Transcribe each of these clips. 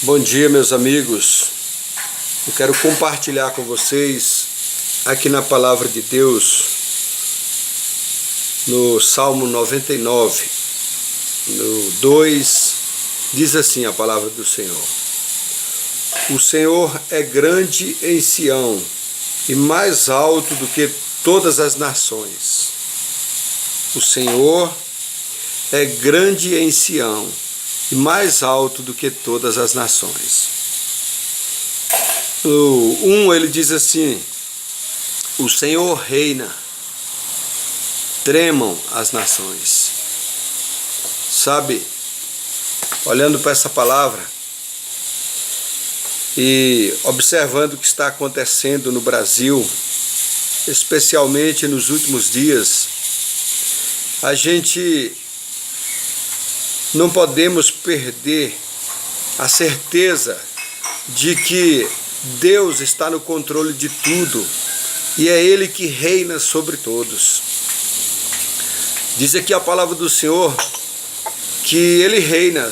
Bom dia, meus amigos. Eu quero compartilhar com vocês aqui na Palavra de Deus, no Salmo 99, no 2, diz assim a palavra do Senhor: O Senhor é grande em Sião e mais alto do que todas as nações. O Senhor é grande em Sião e mais alto do que todas as nações. No 1 ele diz assim: o Senhor reina, tremam as nações. Sabe, olhando para essa palavra e observando o que está acontecendo no Brasil, especialmente nos últimos dias, a gente não podemos perder a certeza de que Deus está no controle de tudo e é Ele que reina sobre todos. Diz aqui a palavra do Senhor que Ele reina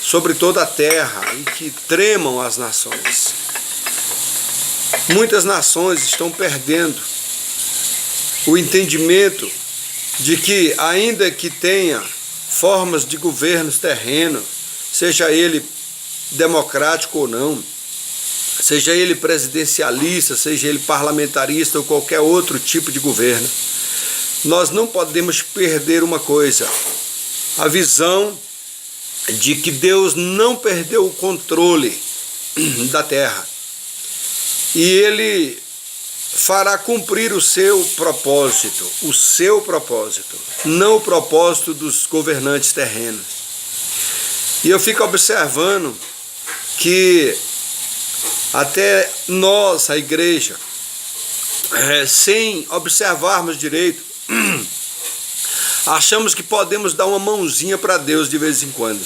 sobre toda a terra e que tremam as nações. Muitas nações estão perdendo o entendimento de que, ainda que tenha formas de governos terrenos, seja ele democrático ou não, seja ele presidencialista, seja ele parlamentarista ou qualquer outro tipo de governo, nós não podemos perder uma coisa: a visão de que Deus não perdeu o controle da terra e Ele fará cumprir o seu propósito, não o propósito dos governantes terrenos. E eu fico observando que até nós, a igreja, sem observarmos direito, achamos que podemos dar uma mãozinha para Deus de vez em quando.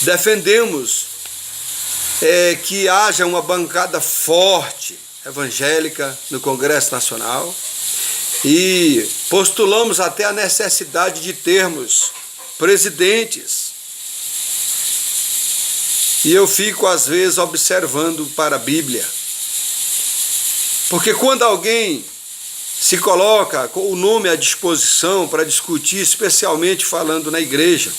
Defendemos que haja uma bancada forte evangélica no Congresso Nacional e postulamos até a necessidade de termos presidentes. E eu fico às vezes observando para a Bíblia, porque quando alguém se coloca com o nome à disposição para discutir, especialmente falando na igreja,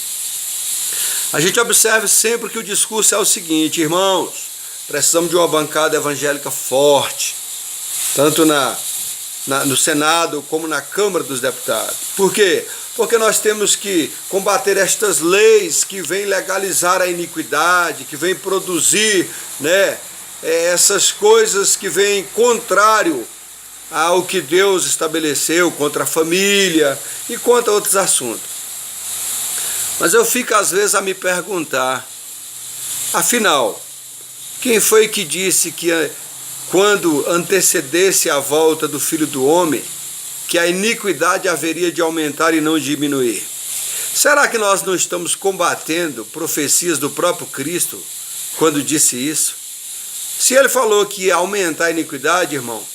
a gente observa sempre que o discurso é o seguinte: irmãos, precisamos de uma bancada evangélica forte, tanto no Senado como na Câmara dos Deputados. Por quê? Porque nós temos que combater estas leis que vêm legalizar a iniquidade, que vêm produzir, essas coisas que vêm contrário ao que Deus estabeleceu, contra a família e contra outros assuntos. Mas eu fico às vezes a me perguntar, afinal, quem foi que disse que quando antecedesse a volta do Filho do Homem, que a iniquidade haveria de aumentar e não diminuir? Será que nós não estamos combatendo profecias do próprio Cristo quando disse isso? Se ele falou que ia aumentar a iniquidade, irmão,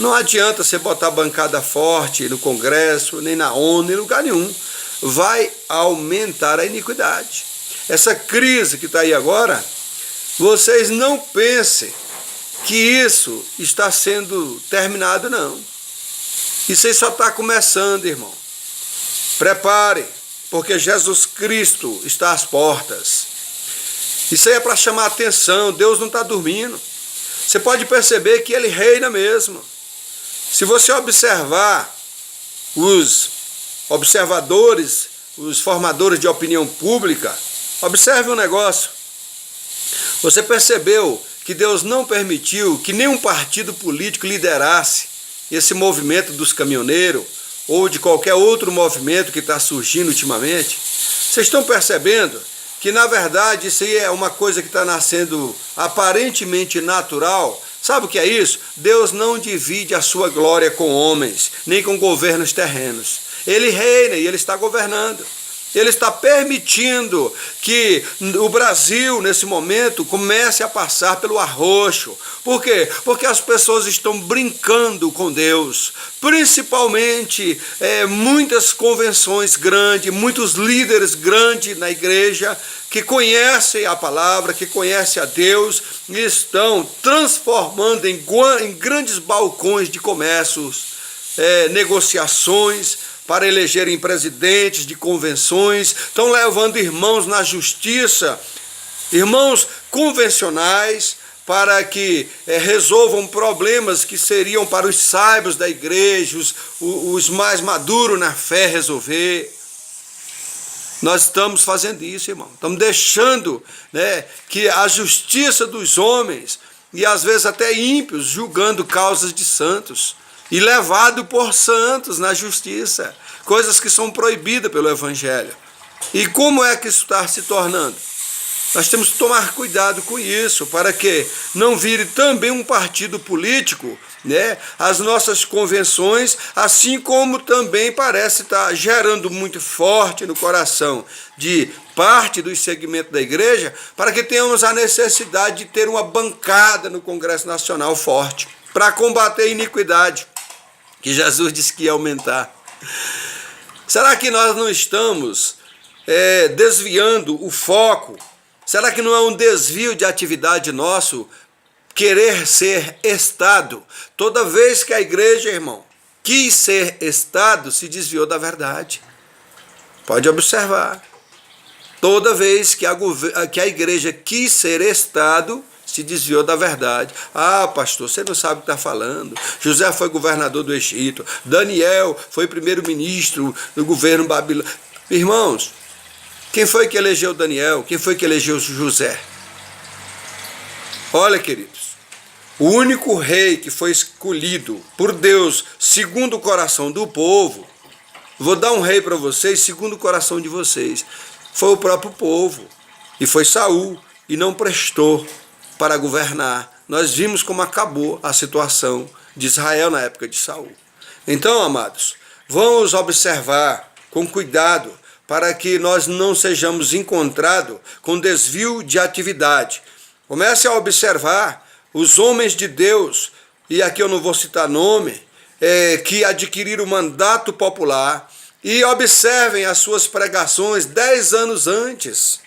não adianta você botar bancada forte no Congresso, nem na ONU, nem em lugar nenhum. Vai aumentar a iniquidade. Essa crise que está aí agora, vocês não pensem que isso está sendo terminado, não. Isso aí só está começando, irmão. Prepare, porque Jesus Cristo está às portas. Isso aí é para chamar a atenção. Deus não está dormindo. Você pode perceber que Ele reina mesmo. Se você observar os observadores, os formadores de opinião pública, observe um negócio. Você percebeu que Deus não permitiu que nenhum partido político liderasse esse movimento dos caminhoneiros ou de qualquer outro movimento que está surgindo ultimamente? Vocês estão percebendo que, na verdade, isso aí é uma coisa que está nascendo aparentemente natural? Sabe o que é isso? Deus não divide a sua glória com homens, nem com governos terrenos. Ele reina e Ele está governando. Ele está permitindo que o Brasil, nesse momento, comece a passar pelo arroxo. Por quê? Porque as pessoas estão brincando com Deus. Principalmente muitas convenções grandes, muitos líderes grandes na igreja que conhecem a palavra, que conhecem a Deus, e estão transformando em grandes balcões de comércios, negociações, para elegerem presidentes de convenções, estão levando irmãos na justiça, irmãos convencionais, para que resolvam problemas que seriam para os sábios da igreja, os mais maduros na fé resolver. Nós estamos fazendo isso, irmão. Estamos deixando, que a justiça dos homens, e às vezes até ímpios, julgando causas de santos, e levado por santos na justiça, coisas que são proibidas pelo Evangelho. E como é que isso está se tornando? Nós temos que tomar cuidado com isso, para que não vire também um partido político, as nossas convenções, assim como também parece estar gerando muito forte no coração de parte dos segmentos da igreja, para que tenhamos a necessidade de ter uma bancada no Congresso Nacional forte, para combater a iniquidade, que Jesus disse que ia aumentar. Será que nós não estamos desviando o foco? Será que não é um desvio de atividade nosso querer ser Estado? Toda vez que a igreja, irmão, quis ser Estado, se desviou da verdade. Pode observar. Toda vez que a igreja quis ser Estado, se desviou da verdade. Ah, pastor, você não sabe o que está falando. José foi governador do Egito. Daniel foi primeiro-ministro do governo babilônico. Irmãos, quem foi que elegeu Daniel? Quem foi que elegeu José? Olha, queridos, o único rei que foi escolhido por Deus segundo o coração do povo, vou dar um rei para vocês segundo o coração de vocês, foi o próprio povo. E foi Saul, e não prestou para governar. Nós vimos como acabou a situação de Israel na época de Saul. Então, amados, vamos observar com cuidado para que nós não sejamos encontrados com desvio de atividade. Comece a observar os homens de Deus, e aqui eu não vou citar nome, que adquiriram o mandato popular, e observem as suas pregações 10 anos antes.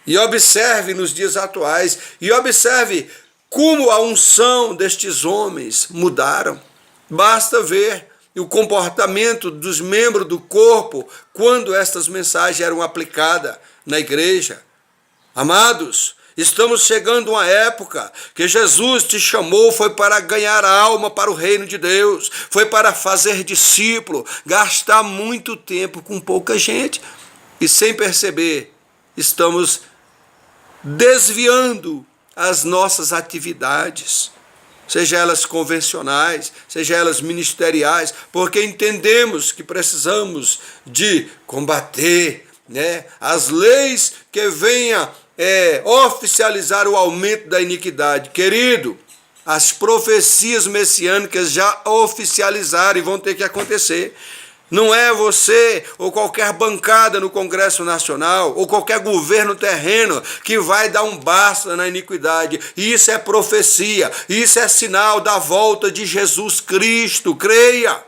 E observe nos dias atuais, e observe como a unção destes homens mudaram. Basta ver o comportamento dos membros do corpo quando estas mensagens eram aplicadas na igreja. Amados, estamos chegando a uma época que Jesus te chamou, foi para ganhar a alma para o reino de Deus, foi para fazer discípulo, gastar muito tempo com pouca gente, e sem perceber, estamos desviando as nossas atividades, seja elas convencionais, seja elas ministeriais, porque entendemos que precisamos de combater as leis que venham oficializar o aumento da iniquidade. Querido, as profecias messiânicas já oficializaram e vão ter que acontecer. Não é você ou qualquer bancada no Congresso Nacional ou qualquer governo terreno que vai dar um basta na iniquidade. Isso é profecia, isso é sinal da volta de Jesus Cristo. Creia,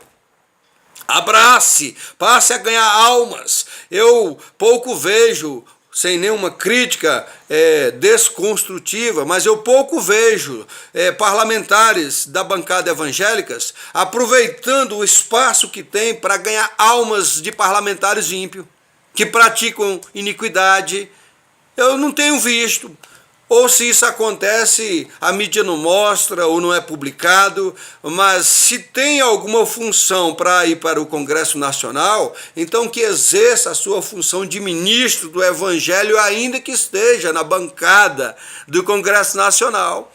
abrace, passe a ganhar almas. Eu pouco vejo, sem nenhuma crítica desconstrutiva, mas eu pouco vejo parlamentares da bancada evangélicas aproveitando o espaço que tem para ganhar almas de parlamentares ímpios, que praticam iniquidade. Eu não tenho visto. Ou se isso acontece, a mídia não mostra ou não é publicado, mas se tem alguma função para ir para o Congresso Nacional, então que exerça a sua função de ministro do Evangelho, ainda que esteja na bancada do Congresso Nacional.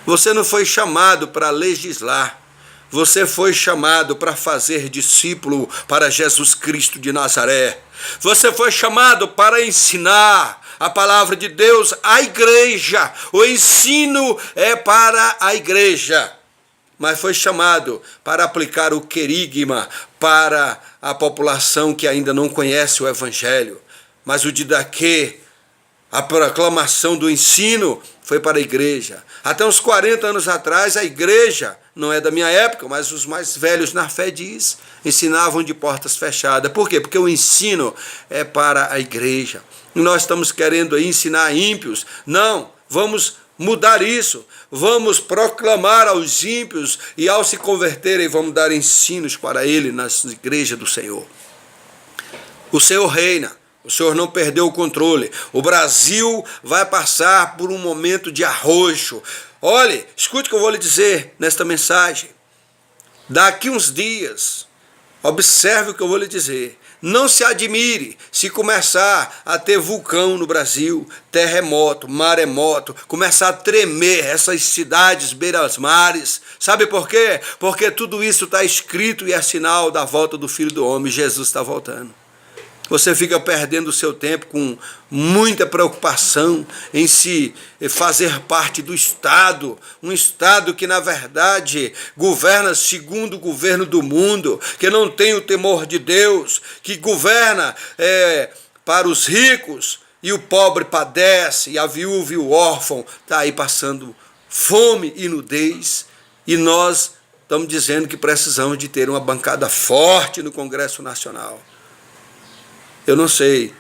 Você não foi chamado para legislar, você foi chamado para fazer discípulo para Jesus Cristo de Nazaré. Você foi chamado para ensinar a palavra de Deus à igreja. O ensino é para a igreja. mas foi chamado para aplicar o querigma para a população que ainda não conhece o Evangelho. Mas o didaquê, a proclamação do ensino, foi para a igreja. Até uns 40 anos atrás, a igreja, não é da minha época, mas os mais velhos na fé ensinavam de portas fechadas. Por quê? Porque o ensino é para a igreja. E nós estamos querendo aí ensinar ímpios. Não, vamos mudar isso. Vamos proclamar aos ímpios e ao se converterem, vamos dar ensinos para ele nas igrejas do Senhor. O Senhor reina. O Senhor não perdeu o controle. O Brasil vai passar por um momento de arroxo. Olhe, escute o que eu vou lhe dizer nesta mensagem. Daqui uns dias, observe o que eu vou lhe dizer. Não se admire se começar a ter vulcão no Brasil, terremoto, maremoto, começar a tremer essas cidades beiras-mares. Sabe por quê? Porque tudo isso está escrito e é sinal da volta do Filho do Homem. Jesus está voltando. Você fica perdendo o seu tempo com muita preocupação em se fazer parte do Estado, um Estado que, na verdade, governa segundo o governo do mundo, que não tem o temor de Deus, que governa para os ricos, e o pobre padece, e a viúva e o órfão está aí passando fome e nudez, e nós estamos dizendo que precisamos de ter uma bancada forte no Congresso Nacional. Eu não sei,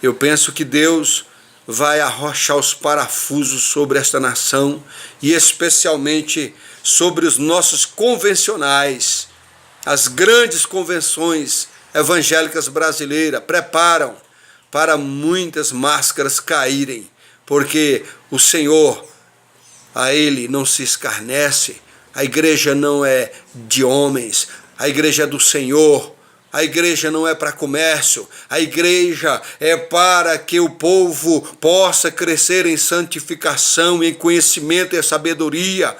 eu penso que Deus vai arrochar os parafusos sobre esta nação e especialmente sobre os nossos convencionais. As grandes convenções evangélicas brasileiras preparam para muitas máscaras caírem, porque o Senhor, a Ele não se escarnece, a igreja não é de homens, a igreja é do Senhor. A igreja não é para comércio, a igreja é para que o povo possa crescer em santificação, em conhecimento e sabedoria.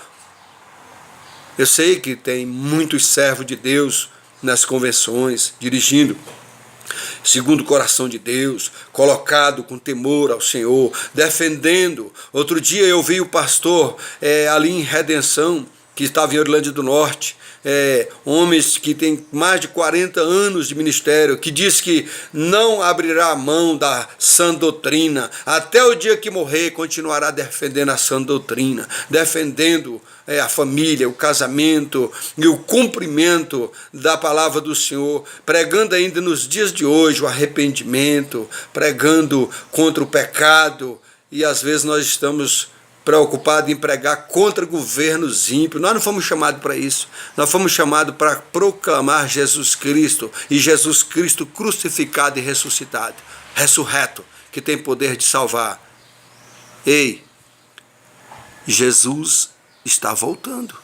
Eu sei que tem muitos servos de Deus nas convenções, dirigindo segundo o coração de Deus, colocado com temor ao Senhor, defendendo. Outro dia eu vi o pastor ali em Redenção, que estava em Orlândia do Norte, homens que têm mais de 40 anos de ministério, que diz que não abrirá a mão da sã doutrina, até o dia que morrer continuará defendendo a sã doutrina, defendendo a família, o casamento e o cumprimento da palavra do Senhor, pregando ainda nos dias de hoje o arrependimento, pregando contra o pecado, e às vezes nós estamos preocupado em pregar contra governos ímpios. Nós não fomos chamados para isso. Nós fomos chamados para proclamar Jesus Cristo, e Jesus Cristo crucificado e ressuscitado, ressurreto, que tem poder de salvar. Ei, Jesus está voltando.